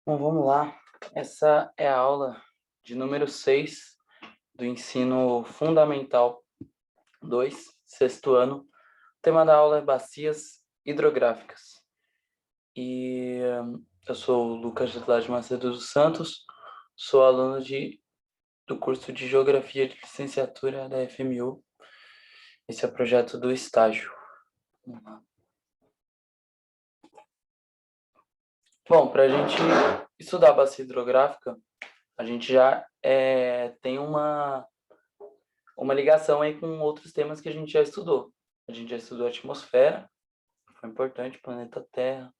Bom, vamos lá. Essa é a aula de número 6 do ensino fundamental 2, sexto ano. O tema da aula é bacias hidrográficas. E eu sou o Lucas de Macedo dos Santos, sou aluno do curso de Geografia de Licenciatura da FMU. Esse é o projeto do estágio. Vamos lá. Bom, para a gente estudar a bacia hidrográfica, a gente já tem uma ligação aí com outros temas que a gente já estudou. A gente já estudou a atmosfera, foi importante, planeta Terra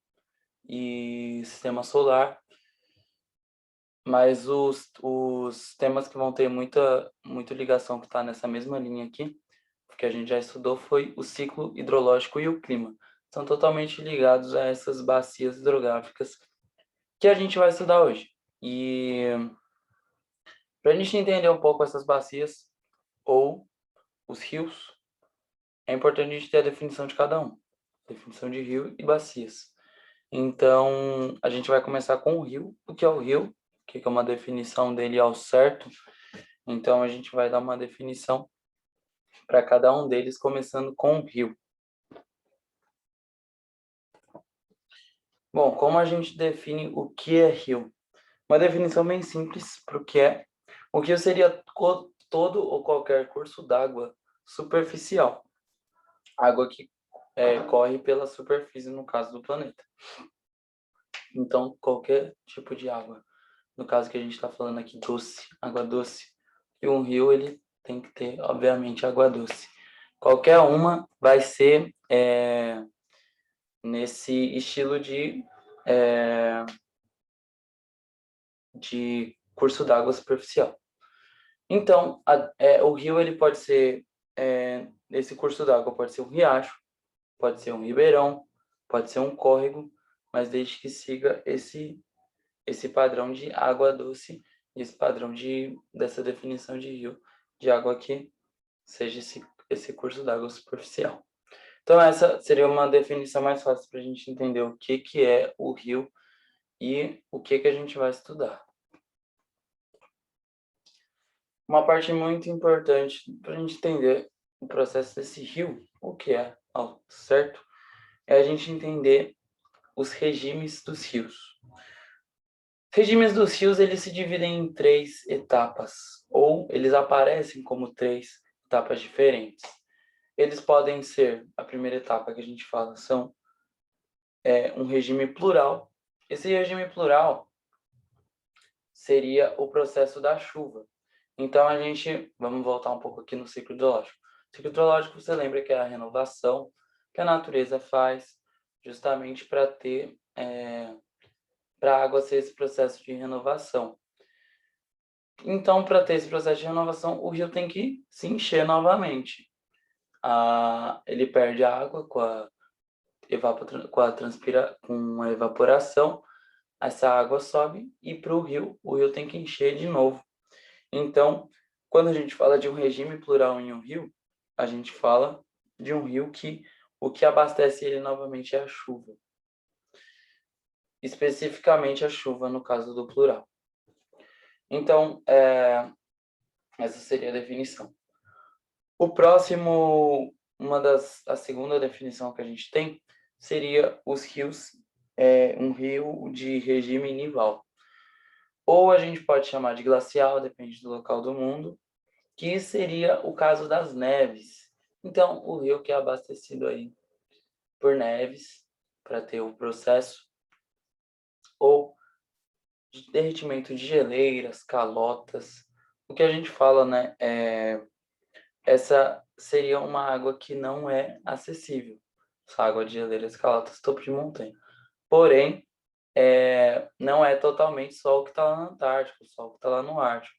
e sistema solar, mas os temas que vão ter muita ligação que está nessa mesma linha aqui, que a gente já estudou, foi o ciclo hidrológico e o clima. São totalmente ligados a essas bacias hidrográficas que a gente vai estudar hoje. E para a gente entender um pouco essas bacias ou os rios, é importante a gente ter a definição de cada um. Definição de rio e bacias. Então, a gente vai começar com o rio. O que é o rio? O que é uma definição dele ao certo? Então, a gente vai dar uma definição para cada um deles, começando com o rio. Bom, como a gente define o que é rio? Uma definição bem simples para o que é. O rio seria todo ou qualquer curso d'água superficial. Água que corre pela superfície, no caso do planeta. Então, qualquer tipo de água. No caso que a gente está falando aqui, doce, água doce. E um rio, ele tem que ter, obviamente, água doce. Qualquer uma vai ser nesse estilo de curso d'água superficial. Então, o rio, ele pode ser, nesse curso d'água, pode ser um riacho, pode ser um ribeirão, pode ser um córrego, mas desde que siga esse padrão de água doce e esse padrão dessa definição de rio, de água que seja esse curso d'água superficial. Então, essa seria uma definição mais fácil para a gente entender o que é o rio e o que a gente vai estudar. Uma parte muito importante para a gente entender o processo desse rio, o que é, certo? É a gente entender os regimes dos rios. Os regimes dos rios, eles se dividem em 3 etapas, ou eles aparecem como 3 etapas diferentes. Eles podem ser, a primeira etapa que a gente fala, são um regime plural. Esse regime plural seria o processo da chuva. Então, vamos voltar um pouco aqui no ciclo hidrológico. O ciclo hidrológico, você lembra que é a renovação que a natureza faz justamente para para a água ser esse processo de renovação. Então, para ter esse processo de renovação, o rio tem que se encher novamente. Ele perde a água com a evaporação, essa água sobe e para o rio tem que encher de novo. Então, quando a gente fala de um regime plural em um rio, a gente fala de um rio que o que abastece ele novamente é a chuva. Especificamente a chuva no caso do plural. Então, essa seria a definição. O próximo, a segunda definição que a gente tem seria os rios, um rio de regime nival. Ou a gente pode chamar de glacial, depende do local do mundo, que seria o caso das neves. Então, o rio que é abastecido aí por neves, para ter o processo, ou de derretimento de geleiras, calotas. O que a gente fala, né, essa seria uma água que não é acessível. Essa água de geleiras, calotas, topo de montanha. Porém, não é totalmente só o que está lá na Antártica, só o que está lá no Ártico.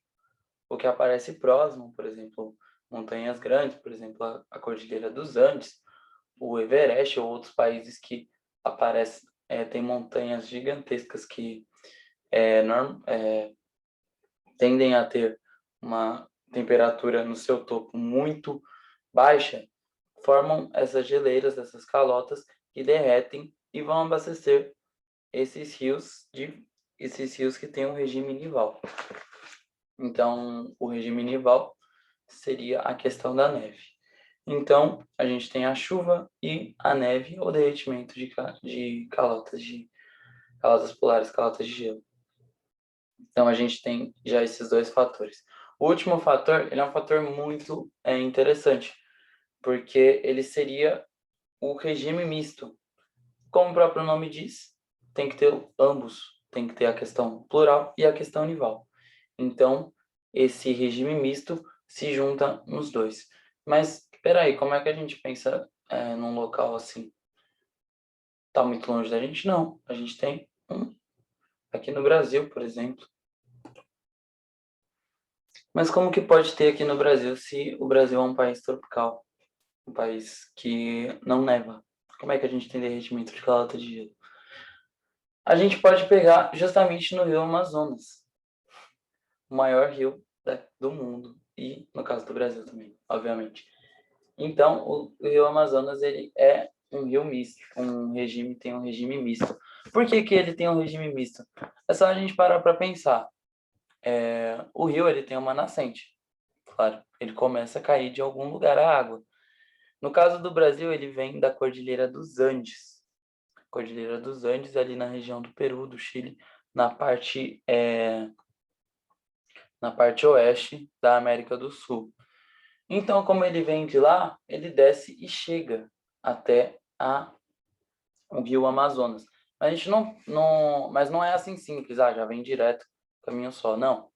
O que aparece próximo, por exemplo, montanhas grandes, por exemplo, a Cordilheira dos Andes, o Everest ou outros países que aparecem, tem montanhas gigantescas que tendem a ter uma temperatura no seu topo muito baixa, formam essas geleiras, essas calotas que derretem e vão abastecer esses rios esses rios que têm um regime nival. Então, o regime nival seria a questão da neve. Então, a gente tem a chuva e a neve, ou derretimento de calotas polares, calotas de gelo. Então, a gente tem já esses dois fatores. O último fator, ele é um fator muito interessante, porque ele seria o regime misto. Como o próprio nome diz, tem que ter ambos. Tem que ter a questão plural e a questão nival. Então, esse regime misto se junta nos dois. Mas, peraí, como é que a gente pensa num local assim? Tá muito longe da gente? Não. A gente tem aqui no Brasil, por exemplo. Mas como que pode ter aqui no Brasil se o Brasil é um país tropical? Um país que não neva? Como é que a gente tem derretimento de calota de gelo? A gente pode pegar justamente no rio Amazonas, o maior rio do mundo e, no caso do Brasil também, obviamente. Então, o rio Amazonas, ele é um rio misto, tem um regime misto. Por que que ele tem um regime misto? É só a gente parar para pensar. O rio, ele tem uma nascente, claro, ele começa a cair de algum lugar a água. No caso do Brasil, ele vem da Cordilheira dos Andes. Cordilheira dos Andes, ali na região do Peru, do Chile, na parte, na parte oeste da América do Sul. Então, como ele vem de lá, ele desce e chega até o rio Amazonas. Mas a gente mas não é assim simples, já vem direto, caminho só. Não.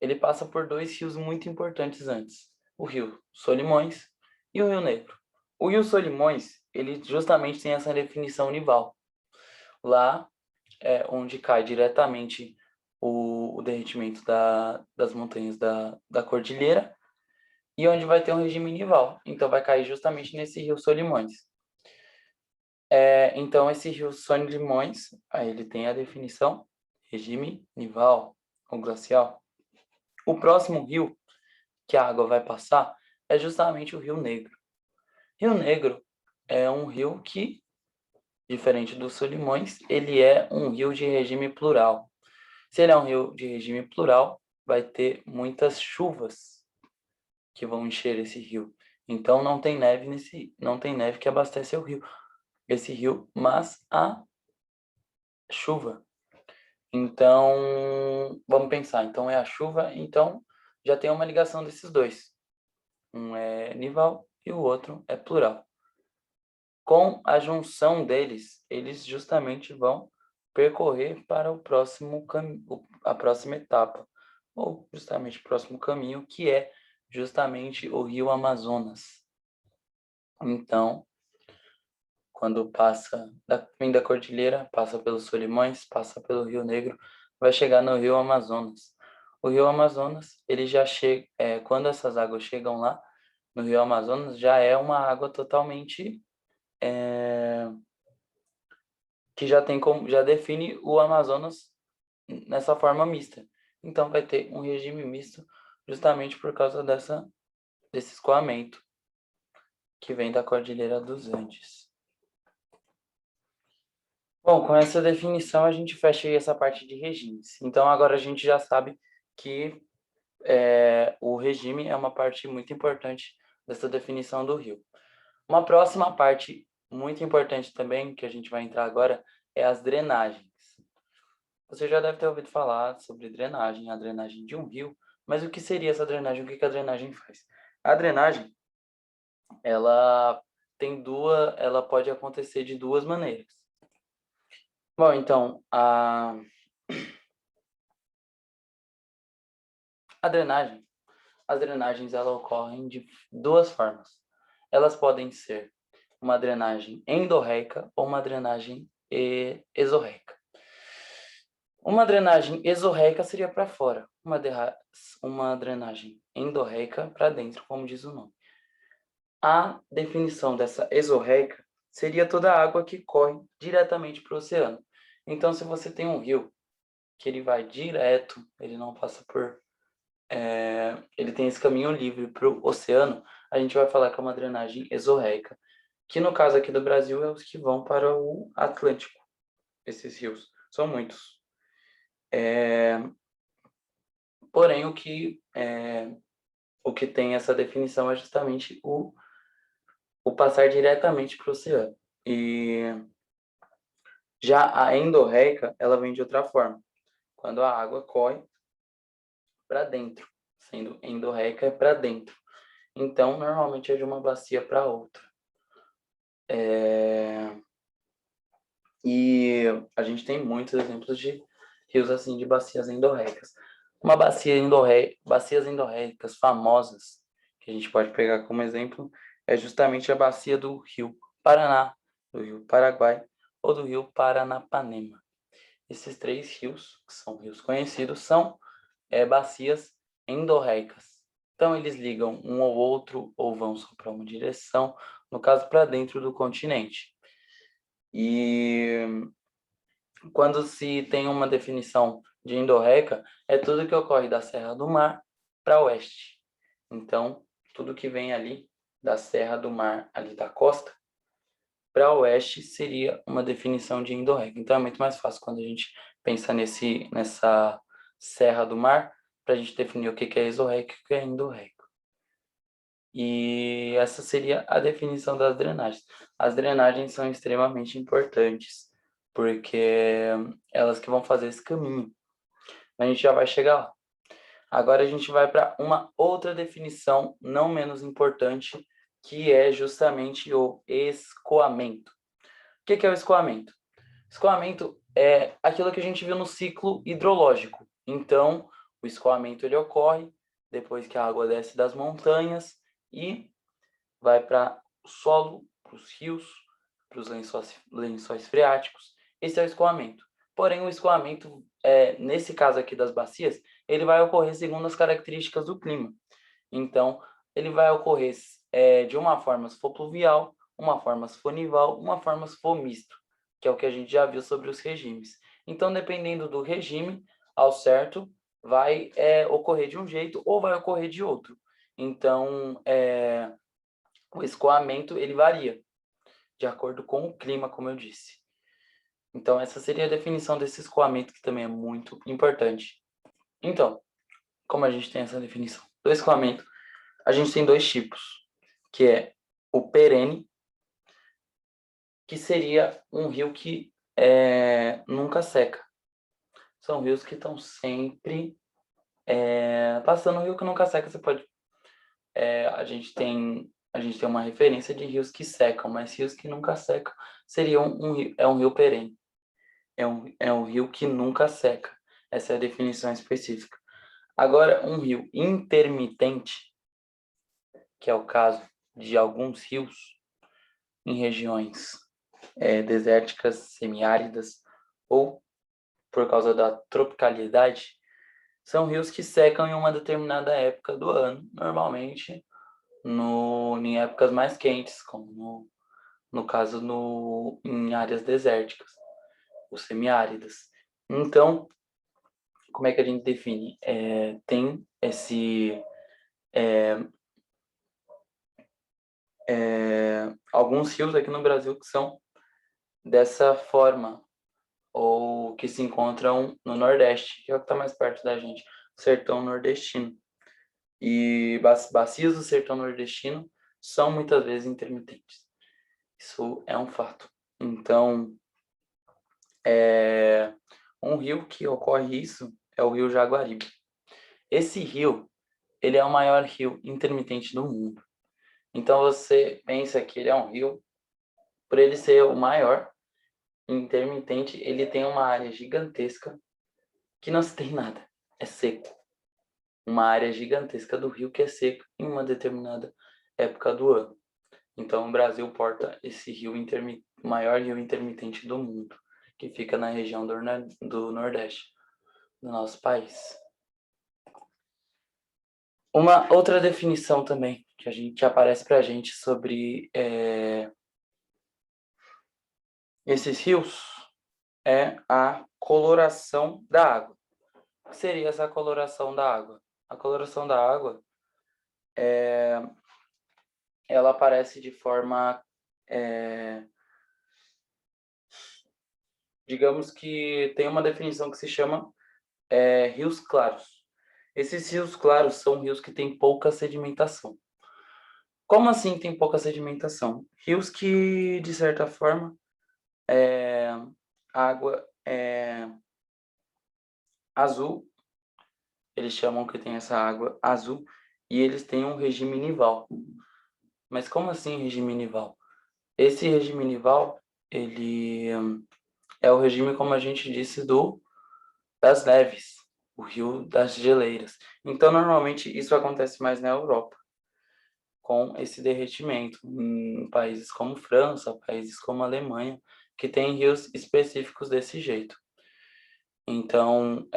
Ele passa por dois rios muito importantes antes. O rio Solimões e o Rio Negro. O rio Solimões, ele justamente tem essa definição nival. Lá é onde cai diretamente o derretimento das montanhas da cordilheira e onde vai ter um regime nival. Então, vai cair justamente nesse rio Solimões. Então, esse rio Solimões, aí ele tem a definição regime nival ou glacial. O próximo rio que a água vai passar é justamente o Rio Negro. Rio Negro é um rio que, diferente do Solimões, ele é um rio de regime plural. Se ele é um rio de regime plural, vai ter muitas chuvas que vão encher esse rio. Então não tem neve que abastece esse rio, mas a chuva. Então, vamos pensar. Então é a chuva, então já tem uma ligação desses dois. Um é nival e o outro é plural. Com a junção deles, eles justamente vão percorrer para a próxima etapa, ou justamente o próximo caminho, que é justamente o rio Amazonas. Então, quando vem da cordilheira, passa pelos Solimões, passa pelo Rio Negro, vai chegar no rio Amazonas. O rio Amazonas, ele já chega, quando essas águas chegam lá, no rio Amazonas, já é uma água totalmente que já define o Amazonas nessa forma mista. Então vai ter um regime misto justamente por causa desse escoamento que vem da Cordilheira dos Andes. Bom, com essa definição a gente fecha aí essa parte de regimes. Então agora a gente já sabe que o regime é uma parte muito importante dessa definição do rio. Uma próxima parte muito importante também, que a gente vai entrar agora, é as drenagens. Você já deve ter ouvido falar sobre drenagem, a drenagem de um rio, mas o que seria essa drenagem? O que a drenagem faz? A drenagem, ela ela pode acontecer de duas maneiras. Bom, então, a drenagem, as drenagens elas ocorrem de duas formas. Elas podem ser uma drenagem endorreica ou uma drenagem exorreica. Uma drenagem exorreica seria para fora, uma drenagem endorreica para dentro, como diz o nome. A definição dessa exorreica seria toda a água que corre diretamente para o oceano. Então, se você tem um rio que ele vai direto, ele não passa por... ele tem esse caminho livre para o oceano, a gente vai falar que é uma drenagem exorreica, que no caso aqui do Brasil é os que vão para o Atlântico, esses rios. São muitos. Porém, o que tem essa definição é justamente o passar diretamente para o oceano. E já a endorreica, ela vem de outra forma, quando a água corre para dentro, sendo endorreica é para dentro. Então, normalmente é de uma bacia para outra. E a gente tem muitos exemplos de rios assim, de bacias endorreicas. Bacias endorreicas famosas, que a gente pode pegar como exemplo, é justamente a bacia do Rio Paraná, do Rio Paraguai ou do Rio Paranapanema. Esses três rios, que são rios conhecidos, são bacias endorreicas. Então, eles ligam um ao outro ou vão só para uma direção, no caso, para dentro do continente. E quando se tem uma definição de endorreica, é tudo que ocorre da Serra do Mar para oeste. Então, tudo que vem ali da Serra do Mar, ali da costa, para oeste seria uma definição de endorreica. Então, é muito mais fácil quando a gente pensa nessa Serra do Mar, para a gente definir o que é exorreico e o que é endorreico. E essa seria a definição das drenagens. As drenagens são extremamente importantes, porque elas que vão fazer esse caminho. A gente já vai chegar lá. Agora a gente vai para uma outra definição não menos importante, que é justamente o escoamento. O que é o escoamento? Escoamento é aquilo que a gente viu no ciclo hidrológico. Então, o escoamento ele ocorre depois que a água desce das montanhas e vai para o solo, para os rios, para os lençóis freáticos. Esse é o escoamento. Porém, o escoamento, nesse caso aqui das bacias, ele vai ocorrer segundo as características do clima. Então, ele vai ocorrer de uma forma se for pluvial, uma forma se for nival, uma forma se for misto, que é o que a gente já viu sobre os regimes. Então, dependendo do regime, ao certo, vai ocorrer de um jeito ou vai ocorrer de outro. Então, o escoamento ele varia de acordo com o clima, como eu disse. Então, essa seria a definição desse escoamento, que também é muito importante. Então, como a gente tem essa definição do escoamento, a gente tem dois tipos, que é o perene, que seria um rio que nunca seca. São rios que estão sempre passando. Um rio que nunca seca, você pode... a gente tem uma referência de rios que secam, mas rios que nunca secam seria um rio perene. É um rio que nunca seca. Essa é a definição específica. Agora, um rio intermitente, que é o caso de alguns rios em regiões desérticas, semiáridas ou por causa da tropicalidade, são rios que secam em uma determinada época do ano, normalmente em épocas mais quentes, como no caso em áreas desérticas ou semiáridas. Então, como é que a gente define? Tem alguns rios aqui no Brasil que são dessa forma, ou que se encontram no Nordeste, que é o que está mais perto da gente, o sertão nordestino. E bacias do sertão nordestino são muitas vezes intermitentes. Isso é um fato. Então, um rio que ocorre isso é o Rio Jaguaribe. Esse rio, ele é o maior rio intermitente do mundo. Então, você pensa que ele é um rio, por ele ser o maior intermitente, ele tem uma área gigantesca que não se tem nada, é seco. Uma área gigantesca do rio que é seco em uma determinada época do ano. Então, o Brasil porta esse maior rio intermitente do mundo, que fica na região do Nordeste do nosso país. Uma outra definição também que aparece para a gente sobre esses rios é a coloração da água. O que seria essa coloração da água? A coloração da água ela aparece de forma, digamos que tem uma definição que se chama rios claros. Esses rios claros são rios que têm pouca sedimentação. Como assim tem pouca sedimentação? Rios que, de certa forma, a água é azul, eles chamam que tem essa água azul, e eles têm um regime nival. Mas como assim regime nival? Esse regime nival, ele é o regime, como a gente disse, das neves, o rio das geleiras. Então, normalmente, isso acontece mais na Europa, com esse derretimento, em países como França, países como Alemanha, que tem rios específicos desse jeito. Então,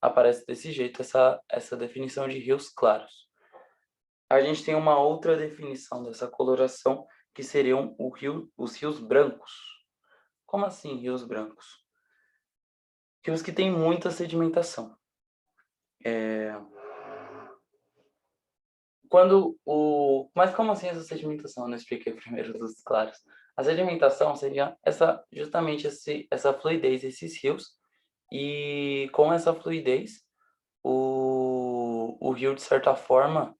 aparece desse jeito essa definição de rios claros. A gente tem uma outra definição dessa coloração, que seriam os rios brancos. Como assim, rios brancos? Rios que têm muita sedimentação. Mas como assim essa sedimentação? Eu não expliquei primeiro dos claros. A sedimentação seria justamente essa fluidez, esses rios, e com essa fluidez, o rio, de certa forma,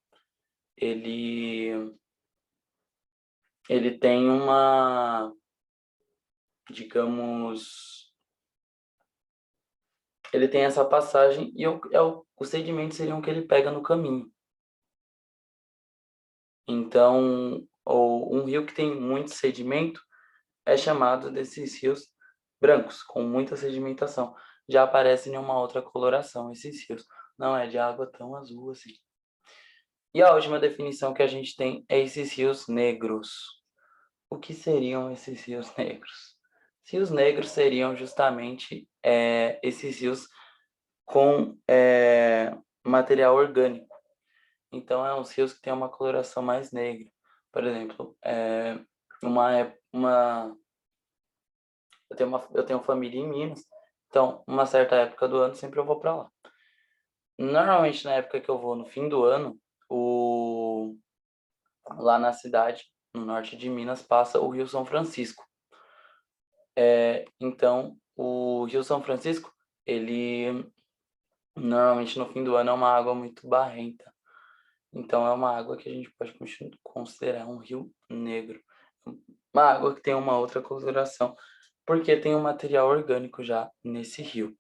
ele, ele tem digamos, ele tem essa passagem e os sedimentos seriam o que ele pega no caminho. Então, um rio que tem muito sedimento é chamado desses rios brancos, com muita sedimentação. Já aparece em uma outra coloração esses rios. Não é de água tão azul assim. E a última definição que a gente tem é esses rios negros. O que seriam esses rios negros? Rios negros seriam justamente esses rios com material orgânico. Então, é uns rios que têm uma coloração mais negra. Por exemplo, eu tenho família em Minas, então, uma certa época do ano, sempre eu vou para lá. Normalmente, na época que eu vou, no fim do ano, lá na cidade, no norte de Minas, passa o Rio São Francisco. Então, o Rio São Francisco, ele, normalmente, no fim do ano, é uma água muito barrenta. Então, é uma água que a gente pode considerar um rio negro. Uma água que tem uma outra coloração, porque tem um material orgânico já nesse rio.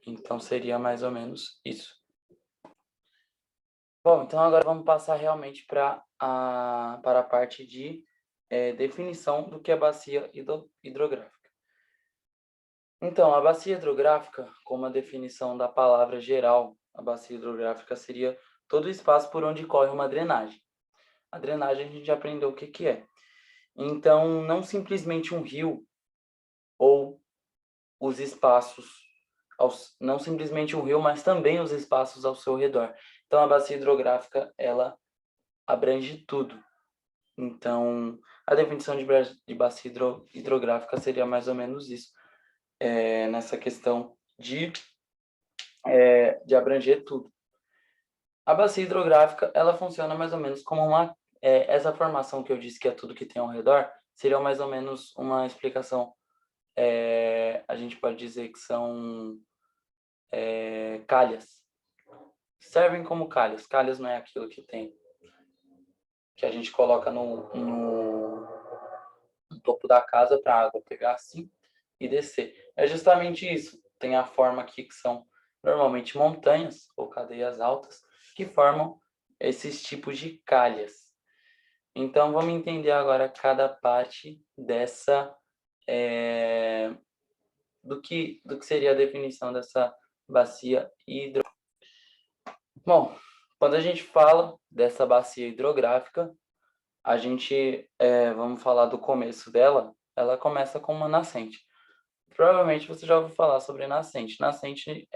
Então, seria mais ou menos isso. Bom, então agora vamos passar realmente para a parte de definição do que é bacia hidrográfica. Então, a bacia hidrográfica, como a definição da palavra geral, a bacia hidrográfica seria todo o espaço por onde corre uma drenagem. A drenagem a gente já aprendeu o que que é. Então, não simplesmente um rio ou os espaços, não simplesmente um rio, mas também os espaços ao seu redor. Então, a bacia hidrográfica, ela abrange tudo. Então, a definição de bacia hidrográfica seria mais ou menos isso, nessa questão de abranger tudo. A bacia hidrográfica, ela funciona mais ou menos como essa formação que eu disse que é tudo que tem ao redor, seria mais ou menos uma explicação. A gente pode dizer que são calhas. Servem como calhas. Calhas não é aquilo que a gente coloca no topo da casa para a água pegar assim e descer. É justamente isso. Tem a forma aqui que são normalmente montanhas ou cadeias altas que formam esses tipos de calhas. Então, vamos entender agora cada parte do que seria a definição dessa bacia hidrográfica. Bom, quando a gente fala dessa bacia hidrográfica, a gente, vamos falar do começo dela, ela começa com uma nascente. Provavelmente você já ouviu falar sobre nascente. Nascente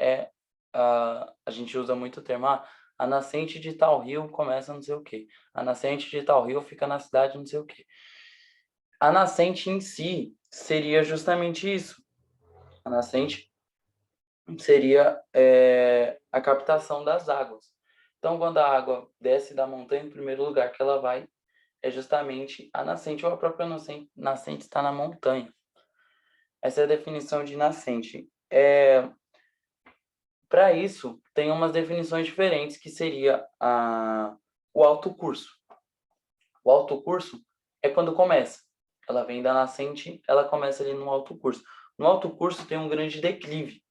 a gente usa muito o termo, a nascente de tal rio começa não sei o quê. A nascente de tal rio fica na cidade não sei o quê. A nascente em si seria justamente isso. A nascente seria a captação das águas. Então, quando a água desce da montanha, o primeiro lugar que ela vai é justamente a nascente, ou a própria nascente está na montanha. Essa é a definição de nascente. Para isso, tem umas definições diferentes, que seria o alto curso. O alto curso é quando começa. Ela vem da nascente, ela começa ali no alto curso. No alto curso tem um grande declive,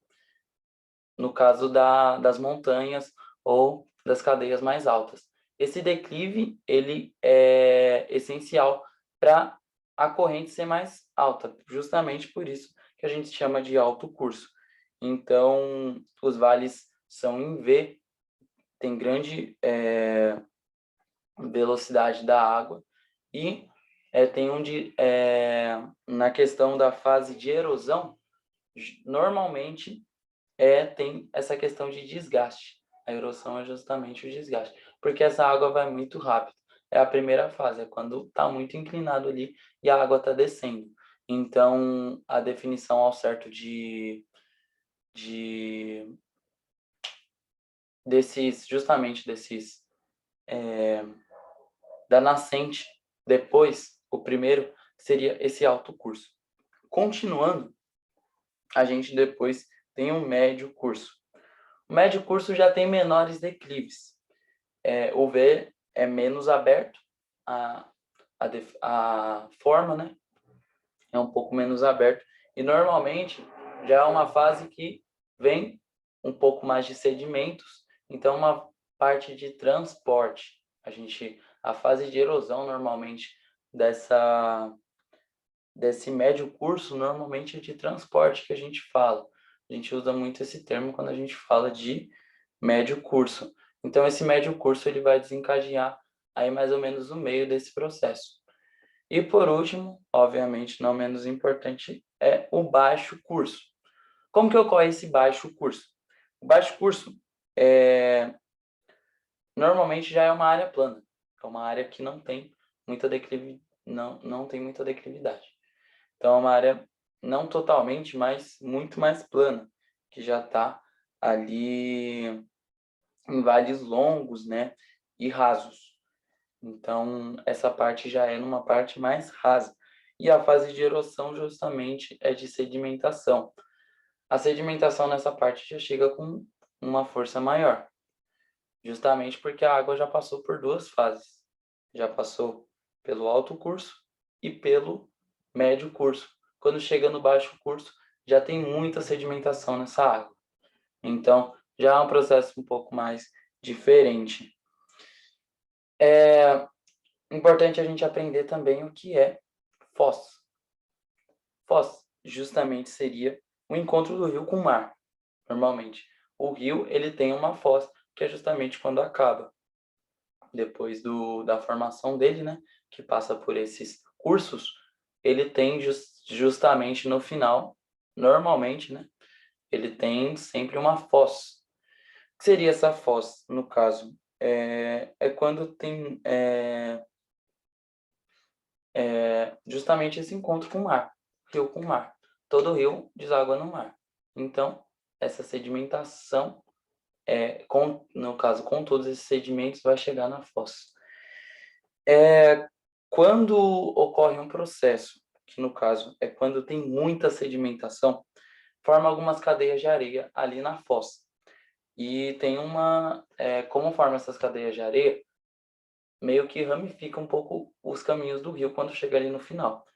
no caso das montanhas ou das cadeias mais altas. Esse declive, ele é essencial para a corrente ser mais alta, justamente por isso que a gente chama de alto curso. Então, os vales são em V, tem grande velocidade da água e tem na questão da fase de erosão, normalmente tem essa questão de desgaste. A erosão é justamente o desgaste, porque essa água vai muito rápido. É a primeira fase, é quando está muito inclinado ali e a água está descendo. Então, a definição ao certo justamente desses, da nascente, depois, o primeiro seria esse alto curso. Continuando, a gente depois tem um médio curso. O médio curso já tem menores declives. O V é menos aberto, a forma, né, é um pouco menos aberto, e normalmente já é uma fase que vem um pouco mais de sedimentos, então uma parte de transporte. A fase de erosão normalmente desse médio curso normalmente é de transporte que a gente fala. A gente usa muito esse termo quando a gente fala de médio curso. Então, esse médio curso ele vai desencadear aí mais ou menos no meio desse processo. E por último, obviamente não menos importante, é o baixo curso. Como que ocorre esse baixo curso? O baixo curso normalmente já é uma área plana, é uma área que não tem muita não tem muita declividade. Então, é uma área não totalmente, mas muito mais plana, que já está ali em vales longos, né, e rasos. Então, essa parte já é numa parte mais rasa. E a fase de erosão, justamente, é de sedimentação. A sedimentação nessa parte já chega com uma força maior, justamente porque a água já passou por duas fases. Já passou pelo alto curso e pelo médio curso. Quando chega no baixo curso, já tem muita sedimentação nessa água. Então, já é um processo um pouco mais diferente. É importante a gente aprender também o que é foz. Foz, justamente, seria o encontro do rio com o mar, normalmente. O rio, ele tem uma foz, que é justamente quando acaba. Depois da formação dele, né, que passa por esses cursos, ele tem justamente no final, normalmente, né, ele tem sempre uma foz. O que seria essa foz, no caso? É quando tem justamente esse encontro com o mar, rio com o mar. Todo rio deságua no mar. Então, essa sedimentação, no caso, com todos esses sedimentos, vai chegar na foz. Quando ocorre um processo, que no caso é quando tem muita sedimentação, forma algumas cadeias de areia ali na foz. E tem como forma essas cadeias de areia, meio que ramifica um pouco os caminhos do rio quando chega ali no final.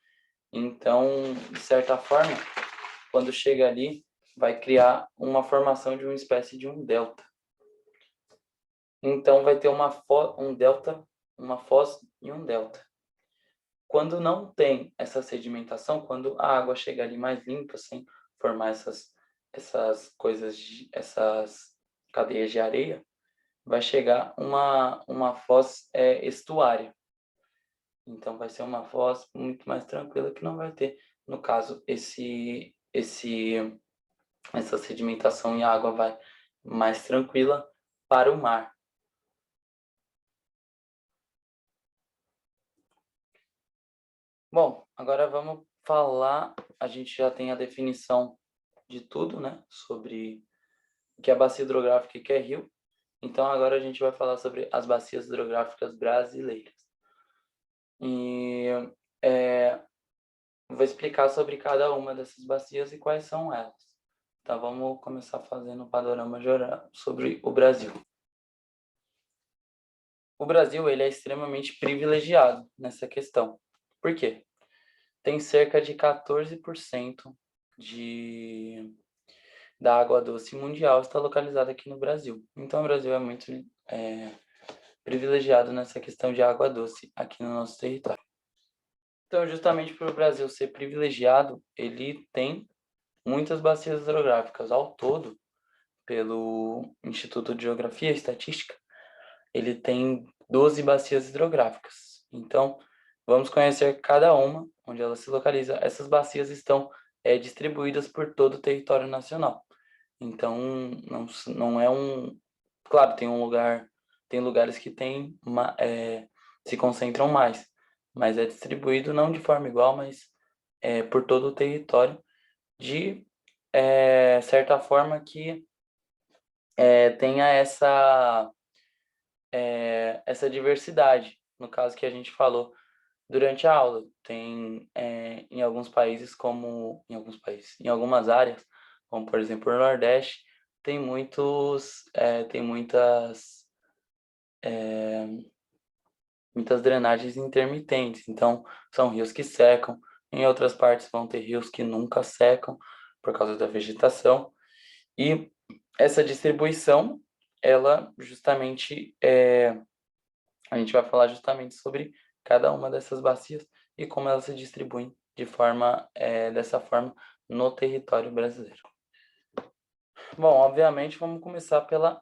Então, de certa forma, quando chega ali, vai criar uma formação de uma espécie de um delta. Então, vai ter um delta, uma foz e um delta. Quando não tem essa sedimentação, quando a água chega ali mais limpa, sem formar essas essas cadeias de areia, vai chegar uma foz estuária. Então, vai ser uma foz muito mais tranquila, que não vai ter, no caso, essa sedimentação, e a água vai mais tranquila para o mar. Bom, agora vamos falar, a gente já tem a definição de tudo, né, sobre o que é bacia hidrográfica e o que é rio. Então, agora a gente vai falar sobre as bacias hidrográficas brasileiras. E vou explicar sobre cada uma dessas bacias e quais são elas. Então vamos começar fazendo um panorama geral sobre o Brasil. O Brasil ele é extremamente privilegiado nessa questão. Por quê? Tem cerca de 14% da água doce mundial está localizada aqui no Brasil. Então o Brasil é muito privilegiado nessa questão de água doce aqui no nosso território. Então, justamente por o Brasil ser privilegiado, ele tem muitas bacias hidrográficas. Ao todo, pelo Instituto de Geografia e Estatística, ele tem 12 bacias hidrográficas. Então, vamos conhecer cada uma, onde ela se localiza. Essas bacias estão distribuídas por todo o território nacional. Então, não é um... Claro, tem lugares que se concentram mais, mas é distribuído não de forma igual, mas por todo o território, de certa forma que tenha essa diversidade. No caso que a gente falou durante a aula, tem em alguns países em algumas áreas, como por exemplo o Nordeste, tem muitas drenagens intermitentes. Então, são rios que secam. Em outras partes vão ter rios que nunca secam por causa da vegetação. E essa distribuição, ela justamente a gente vai falar justamente sobre cada uma dessas bacias e como elas se distribuem dessa forma no território brasileiro. Bom, obviamente vamos começar pela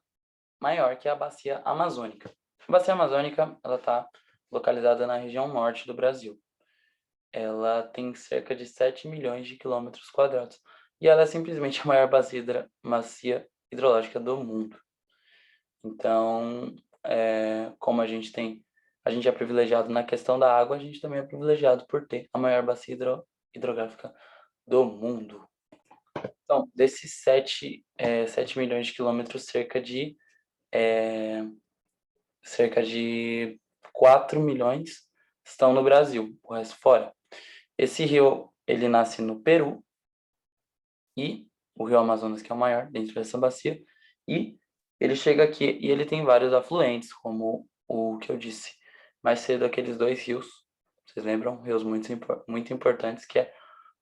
maior, que é a bacia amazônica. A bacia amazônica, ela está localizada na região norte do Brasil. Ela tem cerca de 7 milhões de quilômetros quadrados e ela é simplesmente a maior bacia hidrológica do mundo. Então, como a gente é privilegiado na questão da água, a gente também é privilegiado por ter a maior bacia hidrográfica do mundo. Então, desses 7 milhões de quilômetros, cerca de 4 milhões estão no Brasil, o resto fora. Esse rio, ele nasce no Peru, e o rio Amazonas, que é o maior dentro dessa bacia, e ele chega aqui e ele tem vários afluentes, como o que eu disse mais cedo, aqueles dois rios, vocês lembram? Rios muito importantes, que é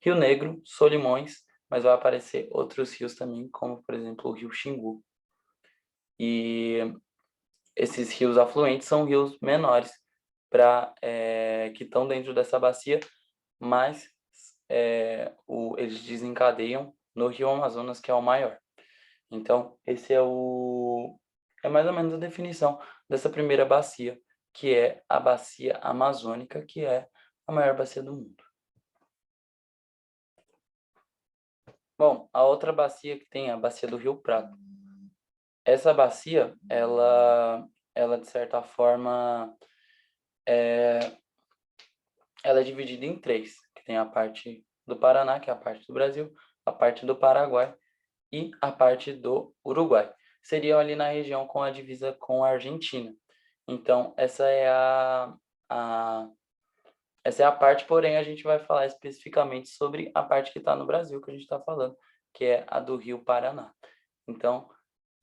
Rio Negro, Solimões, mas vai aparecer outros rios também, como, por exemplo, o rio Xingu. E esses rios afluentes são rios menores que estão dentro dessa bacia, mas eles desencadeiam no rio Amazonas, que é o maior. Então, é mais ou menos a definição dessa primeira bacia, que é a bacia amazônica, que é a maior bacia do mundo. Bom, a outra bacia que tem é a bacia do Rio Prata. Essa bacia, ela de certa forma, ela é dividida em três, que tem a parte do Paraná, que é a parte do Brasil, a parte do Paraguai e a parte do Uruguai. Seriam ali na região com a divisa com a Argentina. Então, essa é a parte, porém, a gente vai falar especificamente sobre a parte que está no Brasil, que a gente está falando, que é a do Rio Paraná. Então,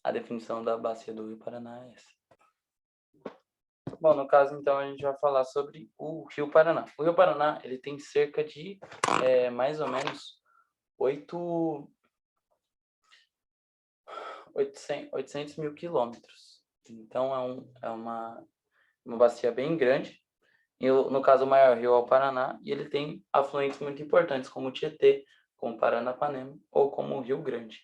a definição da bacia do Rio Paraná é essa. Bom, no caso, então, a gente vai falar sobre o Rio Paraná. O Rio Paraná, ele tem cerca de mais ou menos 800 mil quilômetros. Então, é uma bacia bem grande. E, no caso, o maior rio é o Paraná, e ele tem afluentes muito importantes, como o Tietê, como o Paranapanema ou como o Rio Grande.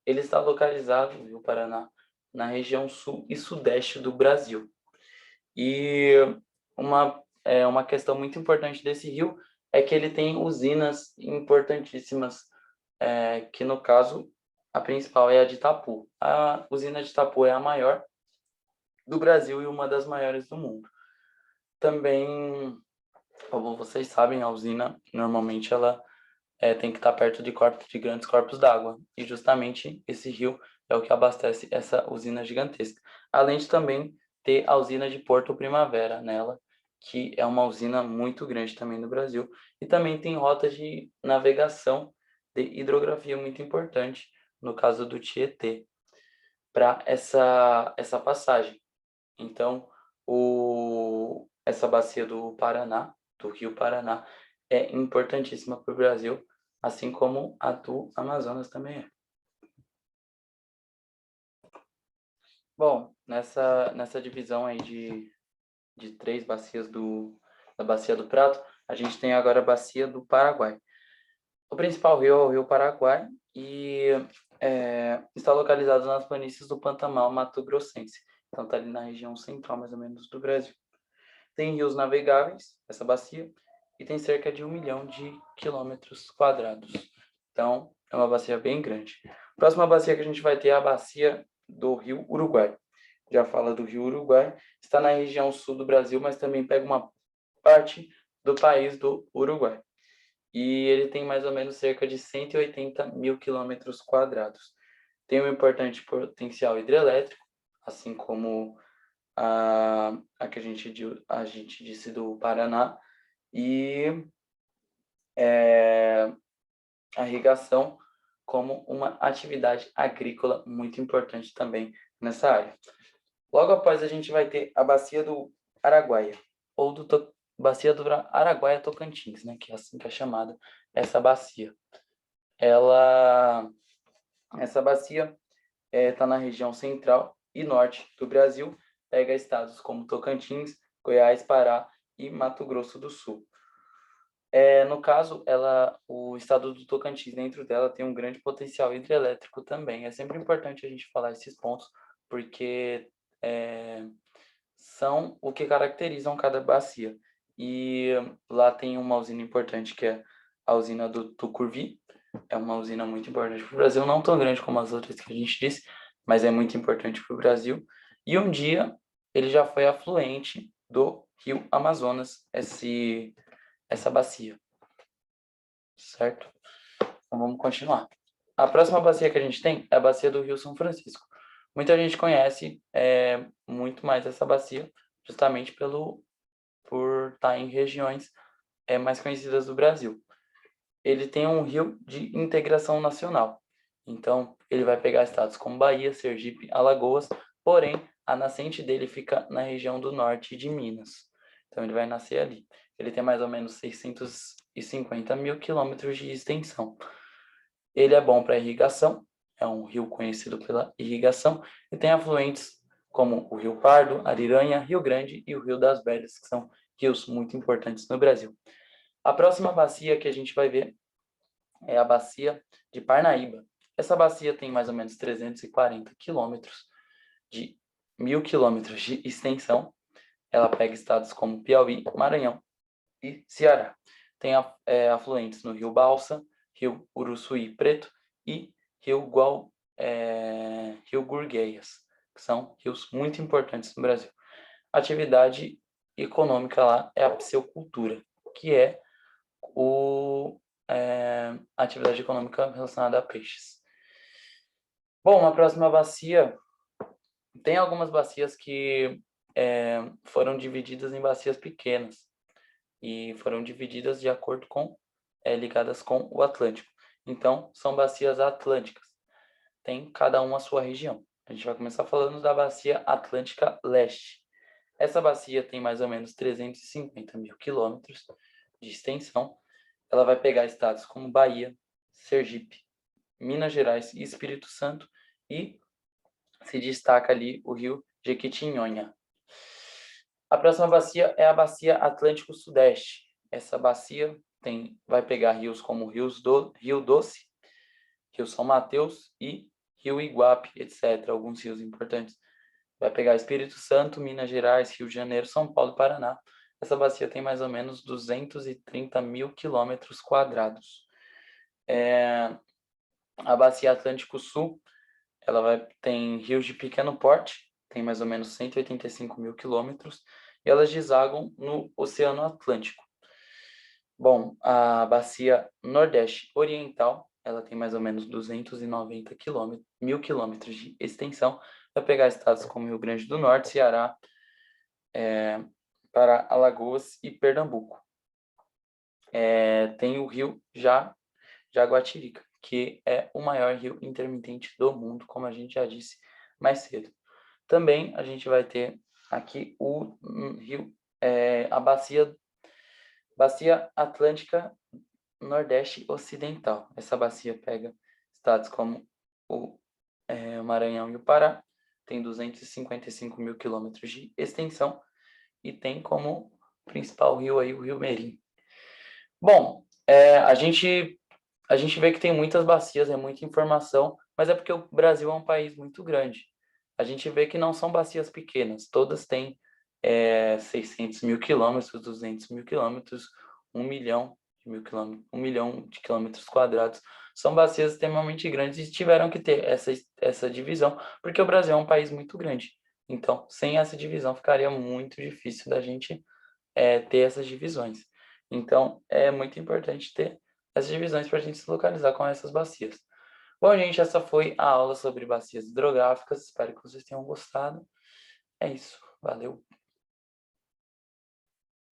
Ele está localizado, o Rio Paraná, na região sul e sudeste do Brasil. E uma questão muito importante desse rio é que ele tem usinas importantíssimas, que no caso, a principal é a de Itapu. A usina de Itapu é a maior do Brasil e uma das maiores do mundo. Também, como vocês sabem, a usina, normalmente, ela tem que estar perto de grandes corpos d'água. E justamente esse rio é o que abastece essa usina gigantesca. Além de também ter a usina de Porto Primavera nela, que é uma usina muito grande também no Brasil. E também tem rotas de navegação de hidrografia muito importante, no caso do Tietê, para essa passagem. Então, essa bacia do Paraná, do Rio Paraná, é importantíssima para o Brasil, assim como a do Amazonas também é. Bom, nessa divisão aí de 3 bacias da Bacia do Prata, a gente tem agora a Bacia do Paraguai. O principal rio é o Rio Paraguai e está localizado nas planícies do Pantanal Mato Grossense. Então, está ali na região central, mais ou menos, do Brasil. Tem rios navegáveis, essa bacia, e tem cerca de 1 milhão de quilômetros quadrados. Então, é uma bacia bem grande. A próxima bacia que a gente vai ter é a bacia do Rio Uruguai. Já fala do Rio Uruguai, está na região sul do Brasil, mas também pega uma parte do país do Uruguai. E ele tem mais ou menos cerca de 180 mil quilômetros quadrados. Tem um importante potencial hidrelétrico, assim como a que a gente disse do Paraná, e a irrigação como uma atividade agrícola muito importante também nessa área. Logo após, a gente vai ter a Bacia do Araguaia, ou Bacia do Araguaia Tocantins, né, que é assim que é chamada essa bacia. Essa bacia está na região central e norte do Brasil, pega estados como Tocantins, Goiás, Pará e Mato Grosso do Sul. No caso, o estado do Tocantins, dentro dela, tem um grande potencial hidrelétrico também. É sempre importante a gente falar esses pontos, porque são o que caracterizam cada bacia. E lá tem uma usina importante, que é a usina do Tucuruvi. É uma usina muito importante para o Brasil, não tão grande como as outras que a gente disse, mas é muito importante para o Brasil. E um dia ele já foi afluente do Rio Amazonas, essa bacia, certo? Então vamos continuar. A próxima bacia que a gente tem é a bacia do Rio São Francisco. Muita gente conhece muito mais essa bacia, justamente por estar em regiões mais conhecidas do Brasil. Ele tem um rio de integração nacional. Então, ele vai pegar estados como Bahia, Sergipe, Alagoas, porém, a nascente dele fica na região do norte de Minas. Então, ele vai nascer ali. Ele tem mais ou menos 650 mil quilômetros de extensão. Ele é bom para irrigação, é um rio conhecido pela irrigação, e tem afluentes como o Rio Pardo, Ariranha, Rio Grande e o Rio das Velhas, que são rios muito importantes no Brasil. A próxima bacia que a gente vai ver é a bacia de Parnaíba. Essa bacia tem mais ou menos 340 quilômetros, de 1.000 quilômetros de extensão. Ela pega estados como Piauí, Maranhão e Ceará. Tem afluentes no Rio Balsa, Rio Uruçuí Preto e Rio Gurgueias, que são rios muito importantes no Brasil. A atividade econômica lá é a piscicultura, que é a atividade econômica relacionada a peixes. Bom, a próxima bacia, tem algumas bacias que foram divididas em bacias pequenas e foram divididas de acordo com, ligadas com o Atlântico. Então, são bacias atlânticas. Tem cada uma a sua região. A gente vai começar falando da Bacia Atlântica Leste. Essa bacia tem mais ou menos 350 mil quilômetros de extensão. Ela vai pegar estados como Bahia, Sergipe, Minas Gerais e Espírito Santo, e se destaca ali o rio Jequitinhonha. A próxima bacia é a Bacia Atlântico Sudeste. Essa bacia vai pegar rios como Rio Doce, Rio São Mateus e Rio Iguape, etc. Alguns rios importantes. Vai pegar Espírito Santo, Minas Gerais, Rio de Janeiro, São Paulo e Paraná. Essa bacia tem mais ou menos 230 mil quilômetros quadrados. A Bacia Atlântico Sul, tem rios de pequeno porte, tem mais ou menos 185 mil quilômetros, e elas desagam no Oceano Atlântico. Bom, a Bacia Nordeste Oriental, ela tem mais ou menos 290 mil quilômetros de extensão, vai pegar estados como Rio Grande do Norte, Ceará, para Alagoas e Pernambuco. Tem o rio Jaguatirica, que é o maior rio intermitente do mundo, como a gente já disse mais cedo. Também a gente vai ter aqui o rio, a bacia Atlântica Nordeste Ocidental. Essa bacia pega estados como o Maranhão e o Pará, tem 255 mil quilômetros de extensão e tem como principal rio aí o Rio Merim. Bom, a gente vê que tem muitas bacias, é muita informação, mas é porque o Brasil é um país muito grande. A gente vê que não são bacias pequenas, todas têm 600 mil quilômetros, 200 mil quilômetros, 1 milhão de quilômetros quadrados. São bacias extremamente grandes e tiveram que ter essa divisão, porque o Brasil é um país muito grande. Então, sem essa divisão, ficaria muito difícil da gente ter essas divisões. Então, é muito importante ter essas divisões para a gente se localizar com essas bacias. Bom, gente, essa foi a aula sobre bacias hidrográficas. Espero que vocês tenham gostado. É isso. Valeu!